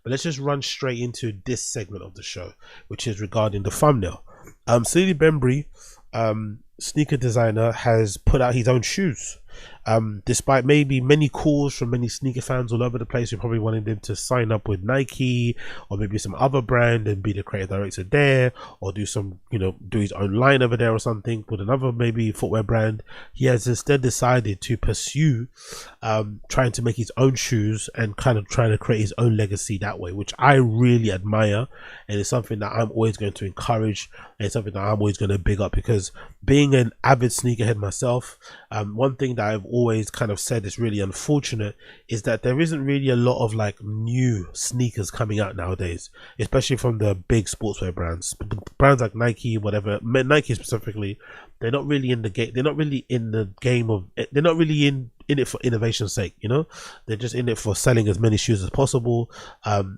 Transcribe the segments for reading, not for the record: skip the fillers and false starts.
But let's just run straight into this segment of the show, which is regarding the thumbnail. Salehe Bembury, sneaker designer, has put out his own shoes. Despite maybe many calls from many sneaker fans all over the place who probably wanted him to sign up with Nike or maybe some other brand and be the creative director there, or do some, do his own line over there or something with another maybe footwear brand, he has instead decided to pursue trying to make his own shoes and kind of trying to create his own legacy that way, which I really admire, and it's something that I'm always going to encourage, and it's something that I'm always going to big up, because being an avid sneakerhead myself, one thing that I've always kind of said is really unfortunate is that there isn't really a lot of like new sneakers coming out nowadays, especially from the big sportswear brands like Nike, whatever. Nike specifically, they're not really in the game. They're not really in the game of. They're not really in it for innovation's sake. They're just in it for selling as many shoes as possible,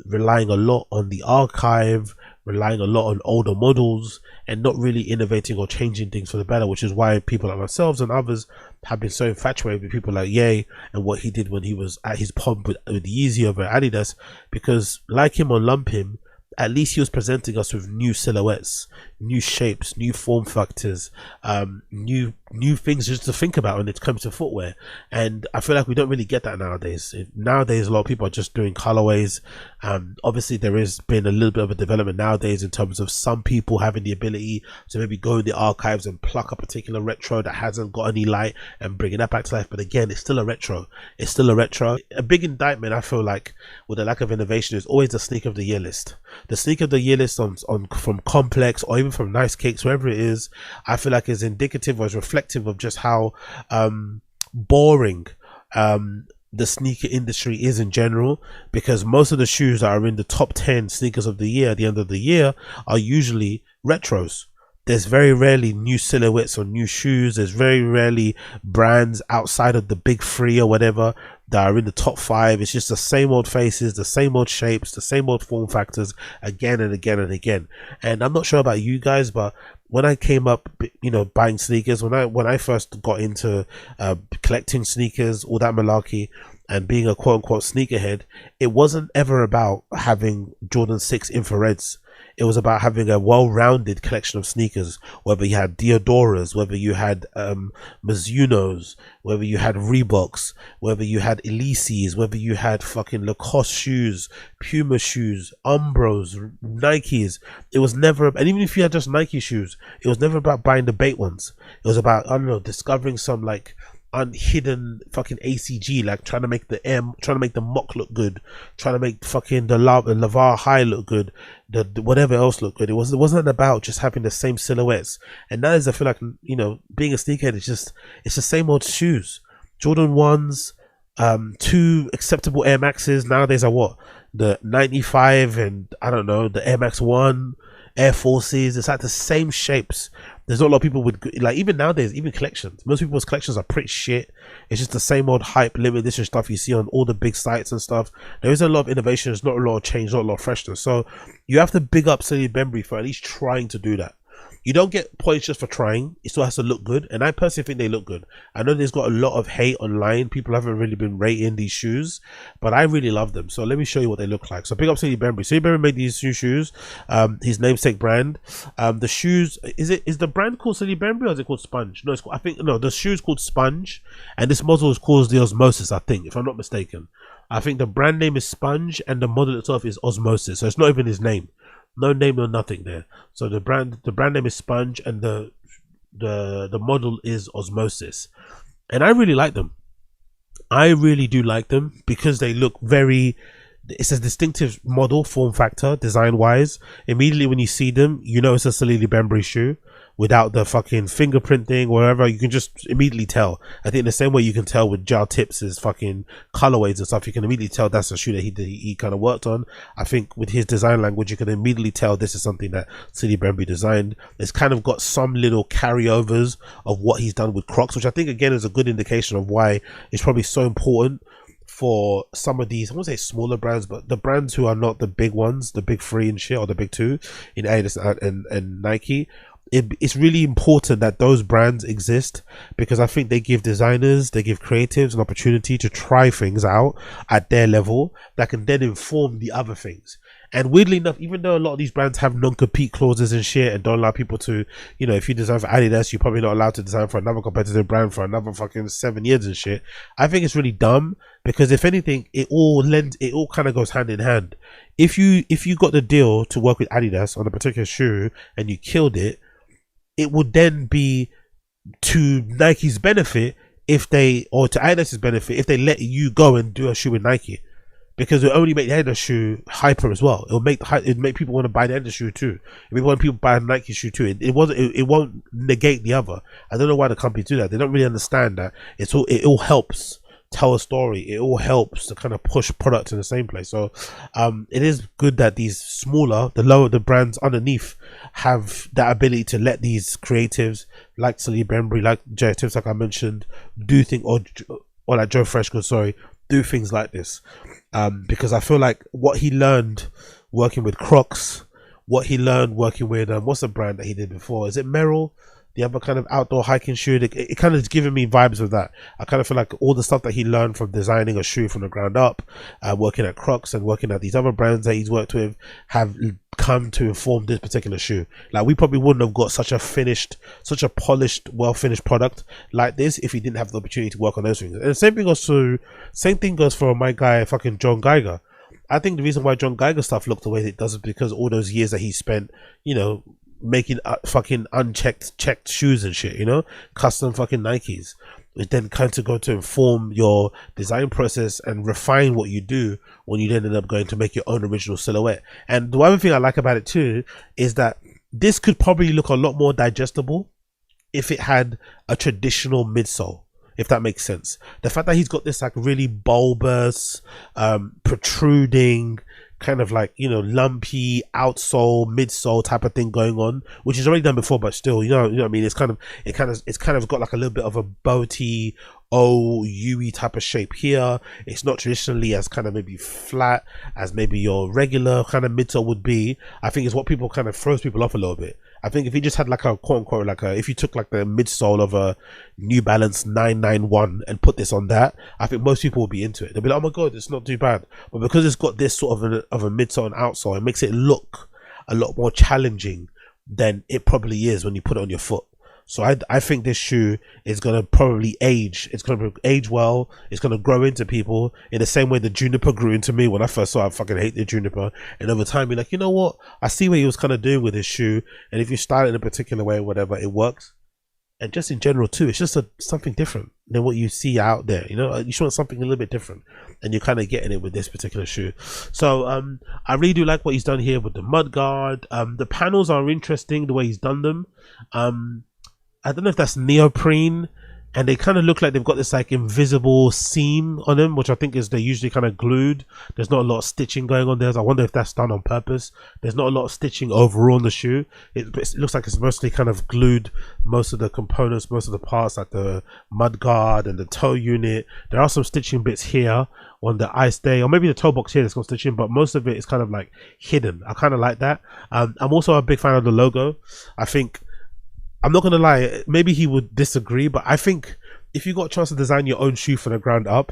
relying a lot on the archive, relying a lot on older models, and not really innovating or changing things for the better, which is why people like ourselves and others have been so infatuated with people like Ye and what he did when he was at his pomp with Yeezy over at Adidas, because like him or lump him, at least he was presenting us with new silhouettes, new shapes, new form factors, new things just to think about when it comes to footwear. And I feel like we don't really get that nowadays. Nowadays, a lot of people are just doing colorways. Obviously, there has been a little bit of a development nowadays in terms of some people having the ability to maybe go in the archives and pluck a particular retro that hasn't got any light and bringing that back to life. But again, it's still a retro. It's still a retro. A big indictment, I feel like, with the lack of innovation is always the sneaker of the year list. The sneaker of the year list on from Complex or even from Nice Cakes, wherever it is, I feel like is indicative or is reflective of just how boring the sneaker industry is in general, because most of the shoes that are in the top 10 sneakers of the year at the end of the year are usually retros. There's very rarely new silhouettes or new shoes. There's very rarely brands outside of the big three or whatever that are in the top 5. It's just the same old faces, the same old shapes, the same old form factors again and again and again. And I'm not sure about you guys, but when I came up, buying sneakers, when I first got into collecting sneakers, all that malarkey, and being a quote unquote sneakerhead, it wasn't ever about having Jordan 6 infrareds. It was about having a well-rounded collection of sneakers, whether you had Diodoras, whether you had Mizunos, whether you had Reeboks, whether you had Elysees, whether you had fucking Lacoste shoes, Puma shoes, Umbros, Nikes. It was never, and even if you had just Nike shoes, it was never about buying the bait ones. It was about, I don't know, discovering some like unhidden fucking ACG, like trying to make the mock look good, trying to make fucking the Lavar High look good, the whatever else look good. It wasn't about just having the same silhouettes. And nowadays I feel like, being a sneakerhead it's the same old shoes. Jordan 1s, 2 acceptable Air Maxes nowadays are what? The 95 and I don't know, the Air Max 1, Air Forces. It's like the same shapes. There's not a lot of people with, like, even nowadays, even collections, most people's collections are pretty shit. It's just the same old hype limited edition stuff you see on all the big sites and stuff. There is a lot of innovation. There's not a lot of change, not a lot of freshness. So you have to big up Salehe Bembury for at least trying to do that. You don't get points just for trying. It still has to look good, and I personally think they look good. I know there's got a lot of hate online. People haven't really been rating these shoes, but I really love them. So let me show you what they look like. So big up Salehe Bembury. Salehe Bembury made these new shoes, his namesake brand. The shoes, is the brand called Salehe Bembury or is it called Sponge? No, the shoe's called Sponge, and this model is called the Osmosis, I think, if I'm not mistaken. I think the brand name is Sponge and the model itself is Osmosis, so it's not even his name. No name, no nothing there. So the brand name is Sponge and the model is Osmosis. And I really like them. I really do like them because they look very, it's a distinctive model, form factor, design wise. Immediately when you see them, you know it's a Salehe Bembury shoe. Without the fucking fingerprint thing, wherever, you can just immediately tell. I think the same way you can tell with Jar Tips' fucking colorways and stuff, you can immediately tell that's a shoe that he kind of worked on. I think with his design language, you can immediately tell this is something that Salehe Bembury designed. It's kind of got some little carryovers of what he's done with Crocs, which I think again is a good indication of why it's probably so important for some of these, I won't say smaller brands, but the brands who are not the big ones, the big three and shit, or the big two in Adidas and Nike. it's really important that those brands exist, because I think they give designers, they give creatives an opportunity to try things out at their level that can then inform the other things. And weirdly enough, even though a lot of these brands have non-compete clauses and shit and don't allow people to, you know, if you design for Adidas, you're probably not allowed to design for another competitive brand for another fucking 7 years and shit. I think it's really dumb, because if anything, it all kind of goes hand in hand. If you got the deal to work with Adidas on a particular shoe and you killed it, it would then be to Nike's benefit or to Adidas's benefit if they let you go and do a shoe with Nike, because it'll only make the Adidas shoe hyper as well. It'll make people want to buy the Adidas shoe too. It'll make people buy a Nike shoe too. It won't negate the other. I don't know why the companies do that. They don't really understand that it all helps tell a story. It all helps to kind of push products in the same place. So it is good that these smaller, the brands underneath have that ability to let these creatives like Salehe Bembury, like Jay Tips, like I mentioned, do things, or like Joe Freshgood, sorry, do things like this. Because I feel like what he learned working with Crocs, what he learned working with what's the brand that he did before? Is it Merrell? The other kind of outdoor hiking shoe, it kind of is giving me vibes of that. I kind of feel like all the stuff that he learned from designing a shoe from the ground up, working at Crocs and working at these other brands that he's worked with, have come to inform this particular shoe. Like, we probably wouldn't have got such a polished, well finished product like this if he didn't have the opportunity to work on those things. And the same thing goes for my guy fucking John Geiger. I think the reason why John Geiger stuff looked the way it does is because all those years that he spent, you know, making fucking checked shoes and shit, you know, custom fucking Nikes, which then kind of go to inform your design process and refine what you do when you then end up going to make your own original silhouette. And the other thing I like about it too is that this could probably look a lot more digestible if it had a traditional midsole, if that makes sense. The fact that he's got this like really bulbous, protruding, kind of like, you know, lumpy outsole, midsole type of thing going on, which is already done before, but still, you know what I mean, it's kind of got like a little bit of a boaty U-y type of shape here. It's not traditionally as kind of maybe flat as maybe your regular kind of midsole would be. I think it's what people kind of throws people off a little bit. I think if you just had like a quote unquote, like if you took like the midsole of a New Balance 991 and put this on that, I think most people will be into it. They'll be like, oh my god, it's not too bad. But because it's got this sort of a midsole and outsole, it makes it look a lot more challenging than it probably is when you put it on your foot. So I think this shoe is going to probably age. It's going to age well. It's going to grow into people in the same way the Juniper grew into me when I first saw it. I fucking hate the Juniper. And over time, you're like, you know what? I see what he was kind of doing with his shoe. And if you style it in a particular way or whatever, it works. And just in general too, it's just something different than what you see out there. You know, you just want something a little bit different. And you're kind of getting it with this particular shoe. So I really do like what he's done here with the mud guard. The panels are interesting, the way he's done them. I don't know if that's neoprene, and they kind of look like they've got this like invisible seam on them, which I think is they're usually kind of glued. There's not a lot of stitching going on there. So I wonder if that's done on purpose. There's not a lot of stitching overall on the shoe. It looks like it's mostly kind of glued, most of the components, most of the parts, like the mud guard and the toe unit. There are some stitching bits here on the ice day, or maybe the toe box here that's got stitching, but most of it is kind of like hidden. I kind of like that. I'm also a big fan of the logo. I think, I'm not gonna lie, maybe he would disagree, but I think if you got a chance to design your own shoe from the ground up,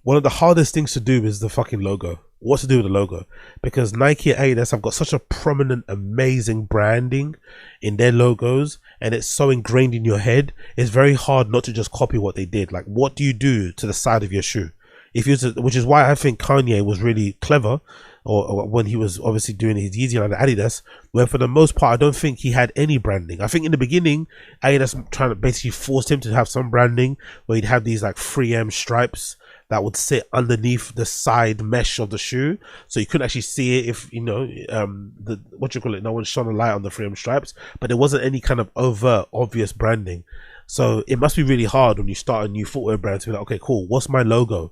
one of the hardest things to do is the fucking logo. What to do with the logo? Because Nike and Adidas have got such a prominent, amazing branding in their logos, and it's so ingrained in your head. It's very hard not to just copy what they did. Like, what do you do to the side of your shoe? If you, which is why I think Kanye was really clever, or when he was obviously doing his Yeezy line at Adidas, where for the most part I don't think he had any branding. I think in the beginning Adidas trying to basically force him to have some branding, where he'd have these like 3M stripes that would sit underneath the side mesh of the shoe, so you couldn't actually see it if, you know, the what you call it, no one shone a light on the 3M stripes, but there wasn't any kind of overt obvious branding. So it must be really hard when you start a new footwear brand to be like, okay, cool, what's my logo?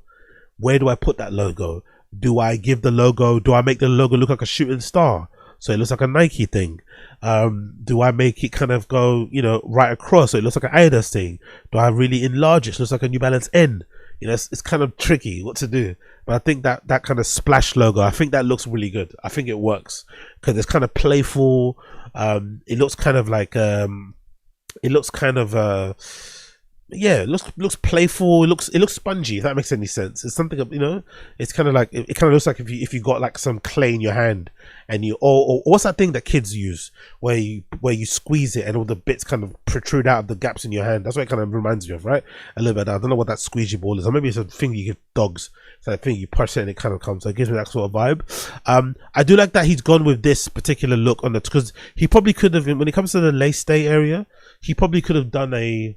Where do I put that logo? Do I give the logo, do I make the logo look like a shooting star, so it looks like a Nike thing? Do I make it kind of go, you know, right across so it looks like an Adidas thing? Do I really enlarge it so it looks like a New Balance N? You know, it's kind of tricky what to do. But I think that kind of splash logo, I think that looks really good. I think it works because it's kind of playful. It looks kind of like it looks kind of yeah, it looks playful. It looks spongy. If that makes any sense, it's something, you know. It's kind of like it kind of looks like if you got like some clay in your hand and you or what's that thing that kids use where you squeeze it and all the bits kind of protrude out of the gaps in your hand. That's what it kind of reminds me of, right? A little bit. I don't know what that squeegee ball is, or maybe it's a thing you give dogs. It's that thing you push it and it kind of comes. So it gives me that sort of vibe. I do like that he's gone with this particular look on it because he probably could have, when it comes to the lace day area, he probably could have done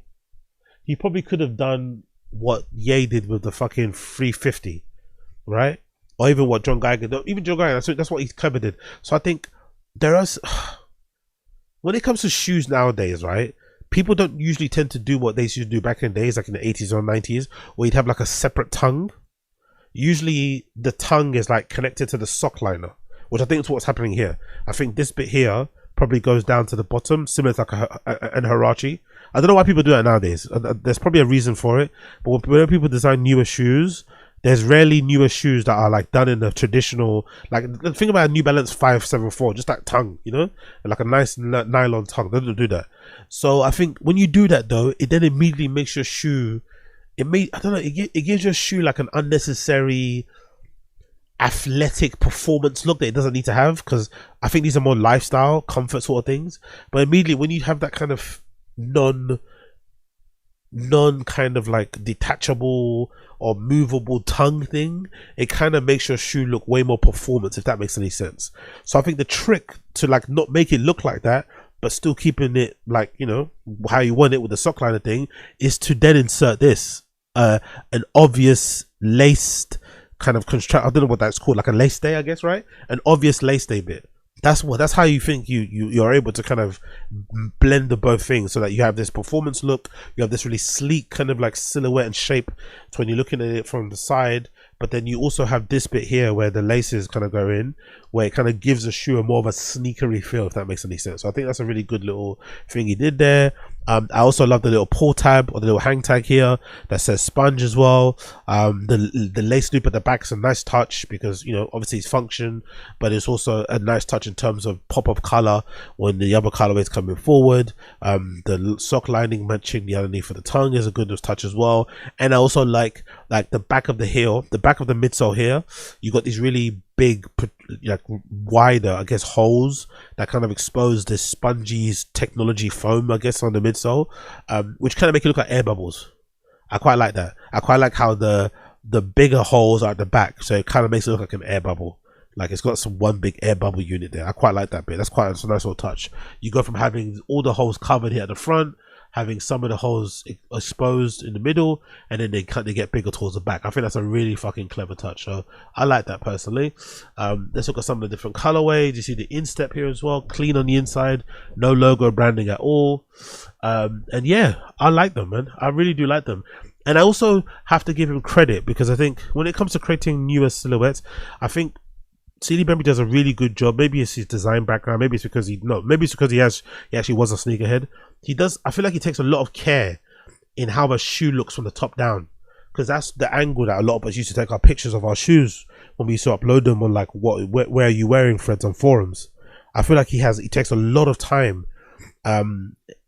what Ye did with the fucking 350, right? Or even what John Geiger did. Even John Geiger, that's what he clever did. So I think there are, when it comes to shoes nowadays, right? People don't usually tend to do what they used to do back in the days, like in the 80s or 90s, where you'd have like a separate tongue. Usually the tongue is like connected to the sock liner, which I think is what's happening here. I think this bit here probably goes down to the bottom, similar to like an Hirachi. I don't know why people do that nowadays. There's probably a reason for it. But when people design newer shoes, there's rarely newer shoes that are like done in the traditional, like think about a New Balance 574, just that tongue, you know, like a nice nylon tongue. They don't do that. So I think when you do that though, it then immediately makes your shoe, I don't know, it gives your shoe like an unnecessary athletic performance look that it doesn't need to have, because I think these are more lifestyle comfort sort of things. But immediately when you have that kind of non kind of like detachable or movable tongue thing, it kind of makes your shoe look way more performance, if that makes any sense. So I think the trick to like not make it look like that but still keeping it like, you know, how you want it with the sock liner thing, is to then insert this an obvious laced kind of construct, I don't know what that's called, like a lace day, I guess, right? An obvious lace day bit. That's how you think you're able to kind of blend the both things, so that you have this performance look, you have this really sleek kind of like silhouette and shape to when you're looking at it from the side, but then you also have this bit here where the laces kind of go in, where it kind of gives the shoe a more of a sneakery feel, if that makes any sense. So I think that's a really good little thing he did there. I also love the little pull tab or the little hang tag here that says Sponge as well. The lace loop at the back is a nice touch because, you know, obviously it's function, but it's also a nice touch in terms of pop of color when the other colorway is coming forward. The sock lining matching the underneath of the tongue is a good touch as well. And I also like the back of the heel, the back of the midsole here. You got these really big, like wider, I guess, holes that kind of expose this spongy technology foam, I guess, on the midsole, which kind of make it look like air bubbles. I quite like that. I quite like how the bigger holes are at the back, so it kind of makes it look like an air bubble. Like it's got some one big air bubble unit there. I quite like that bit. That's quite a nice little touch. You go from having all the holes covered here at the front, having some of the holes exposed in the middle, and then they get bigger towards the back. I think that's a really fucking clever touch. So I like that personally. Let's look at some of the different colorways. You see the instep here as well, clean on the inside, no logo branding at all. And yeah, I like them, man. I really do like them. And I also have to give him credit, because I think when it comes to creating newer silhouettes, I think Salehe Bembury does a really good job. Maybe it's his design background, maybe it's because he actually was a sneakerhead. I feel like he takes a lot of care in how a shoe looks from the top down, because that's the angle that a lot of us used to take our pictures of our shoes when we used to upload them on like where are you wearing threads on forums. I feel like he takes a lot of time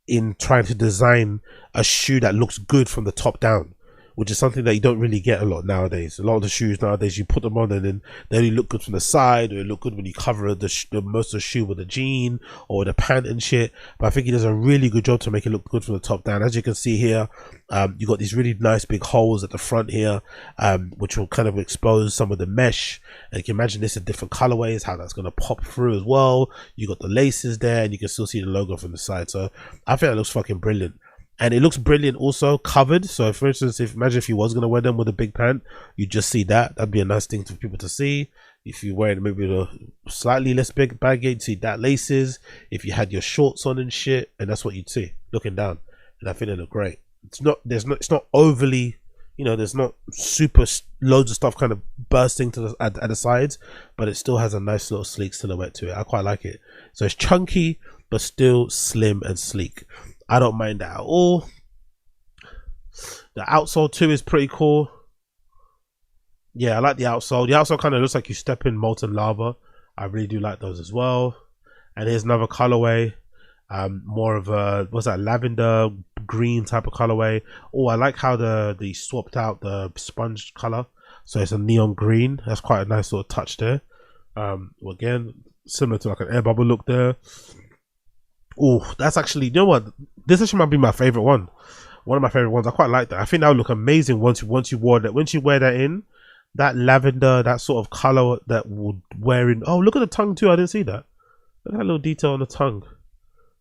in trying to design a shoe that looks good from the top down, which is something that you don't really get a lot nowadays. A lot of the shoes nowadays, you put them on and then they only look good from the side, or they look good when you cover the most of the shoe with a jean or with a pant and shit. But I think he does a really good job to make it look good from the top down. As you can see here, you got these really nice big holes at the front here, which will kind of expose some of the mesh. And you can imagine this in different colorways, how that's going to pop through as well. You got the laces there, and you can still see the logo from the side. So I think it looks fucking brilliant. And it looks brilliant also covered. So for instance, imagine if you was going to wear them with a big pant, you just see that'd be a nice thing for people to see. If you're wearing maybe a slightly less big baggy, you'd see that laces. If you had your shorts on and shit, and that's what you'd see looking down. And I think they look great. It's not overly, you know, there's not super loads of stuff kind of bursting to at the sides, but it still has a nice little sleek silhouette to it. I quite like it. So it's chunky but still slim and sleek. I don't mind that at all. The outsole too is pretty cool. Yeah, I like the outsole. The outsole kind of looks like you step in molten lava. I really do like those as well. And here's another colorway. More of a, what's that, lavender green type of colorway. Oh, I like how they swapped out the sponge color, so it's a neon green. That's quite a nice sort of touch there. Again, similar to like an air bubble look there. Oh, that's actually, you know what, this actually might be my favorite one. One of my favorite ones. I quite like that. I think that would look amazing once you wore that. Once you wear that in, that lavender, that sort of color that would wear in. Oh, look at the tongue too. I didn't see that. Look at that little detail on the tongue.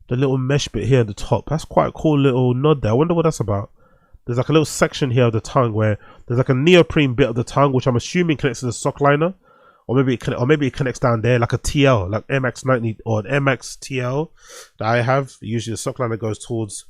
The little mesh bit here at the top. That's quite a cool little nod there. I wonder what that's about. There's like a little section here of the tongue where there's like a neoprene bit of the tongue, which I'm assuming connects to the sock liner, or maybe it connects down there like a TL, like MX90 or an MX TL that I have. Usually the sock liner goes towards,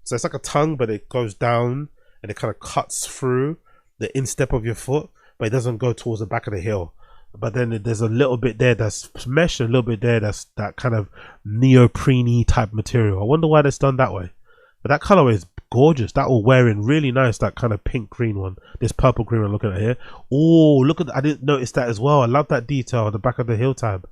so it's like a tongue, but it goes down and it kind of cuts through the instep of your foot, but it doesn't go towards the back of the heel. But then there's a little bit there that's mesh, and a little bit there that's that kind of neoprene type material. I wonder why that's done that way. But that colorway is gorgeous. That will wear in really nice, that kind of pink green one. This purple green one I'm looking at here. Oh, look at, I didn't notice that as well. I love that detail on the back of the heel tab.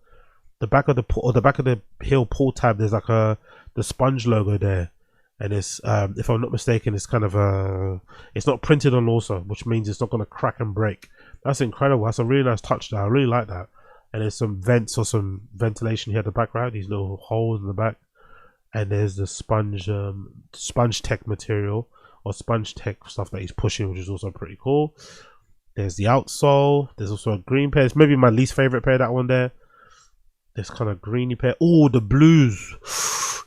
The back of the heel pull tab, there's like the Sponge logo there. And it's if I'm not mistaken, it's kind of it's not printed on also, which means it's not going to crack and break. That's incredible. That's a really nice touch there. I really like that. And there's some vents or some ventilation here at the back, right? These little holes in the back. And there's the sponge tech material or sponge tech stuff that he's pushing, which is also pretty cool. There's the outsole. There's also a green pair. It's maybe my least favorite pair, that one there. This kind of greeny pair. Oh, the blues.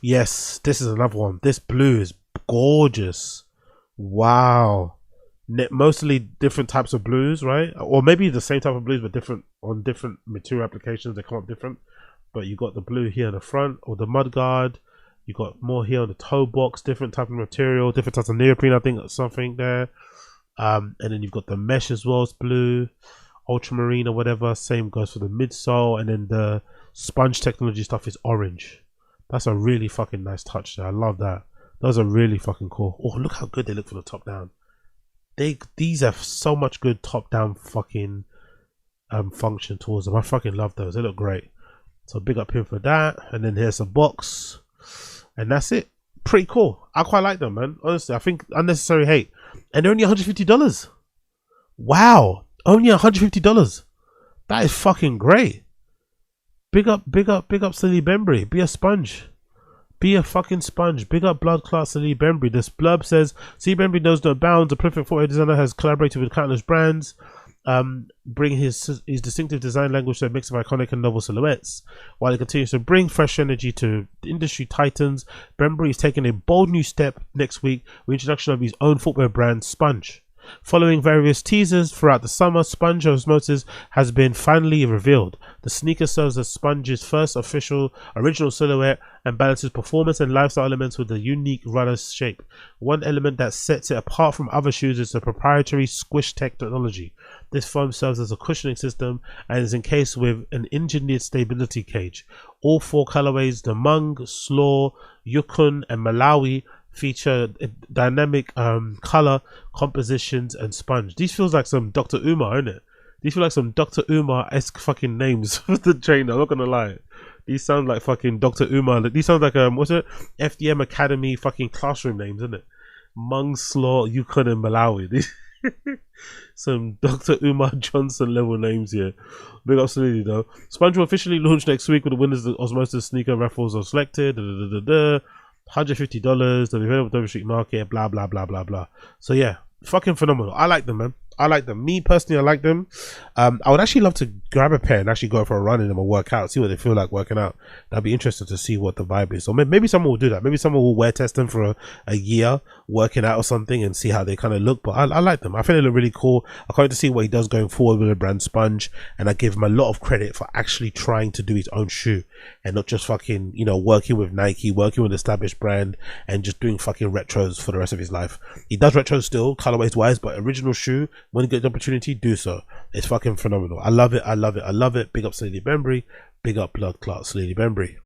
Yes, this is another one. This blue is gorgeous. Wow. Mostly different types of blues, right? Or maybe the same type of blues, but different on different material applications. They come up different. But you got the blue here in the front, or the mudguard. You got more here on the toe box, different type of material, different types of neoprene. I think something there. And then you've got the mesh as well. It's blue, ultramarine or whatever. Same goes for the midsole, and then the sponge technology stuff is orange. That's a really fucking nice touch there. I love that. Those are really fucking cool. Oh, look how good they look from the top down. These have so much good top down fucking function towards them. I fucking love those. They look great. So big up him for that. And then here's a box, and that's it. Pretty cool. I quite like them, man. Honestly, I think unnecessary hate, and they're only $150. Wow, only $150. That is fucking great. Big up Salehe Bembury. Be a sponge. Be a fucking sponge. Big up blood clot Salehe Bembury. This blurb says, Salehe Bembury knows no bounds. A prolific footwear designer has collaborated with countless brands, bring his distinctive design language to a mix of iconic and novel silhouettes. While he continues to bring fresh energy to industry titans, Bembury is taking a bold new step next week with the introduction of his own footwear brand, Sponge. Following various teasers throughout the summer, Sponge Osmosis has been finally revealed. The sneaker serves as Sponge's first original silhouette and balances performance and lifestyle elements with a unique runner's shape. One element that sets it apart from other shoes is the proprietary squish technology. This foam serves as a cushioning system and is encased with an engineered stability cage. All four colorways, the Mung, Slaw, Yukon and Malawi, feature dynamic color compositions and sponge. These feels like some Dr. Umar, isn't it? These feel like some Dr. Umar-esque fucking names for the trainer. I'm not gonna lie. These sound like fucking Dr. Umar. These sound like what's it? FDM Academy fucking classroom names, isn't it? Mung, Slaw, Yukon and Malawi. Some Dr. Umar Johnson level names here. Big up Salehe though. Sponge will officially launch next week with the winners of the Osmosis sneaker raffles are selected. $150. They'll be available on the street market. Blah blah blah blah blah. So yeah, fucking phenomenal. I like them, man. I like them. Me personally, I like them. I would actually love to grab a pair and actually go for a run in them or work out, see what they feel like working out. That'd be interesting to see what the vibe is. Or maybe someone will do that. Maybe someone will wear test them for a year working out or something and see how they kind of look. But I like them. I think they look really cool. I can't wait to see what he does going forward with the brand Sponge, and I give him a lot of credit for actually trying to do his own shoe and not just fucking, you know, working with Nike, working with an established brand and just doing fucking retros for the rest of his life. He does retros still, colorways wise, but original shoe, when he gets the opportunity, do so. It's fucking phenomenal. I love it. I love it. I love it. Big up Salehe Bembury. Big up blood clot Salehe Bembury.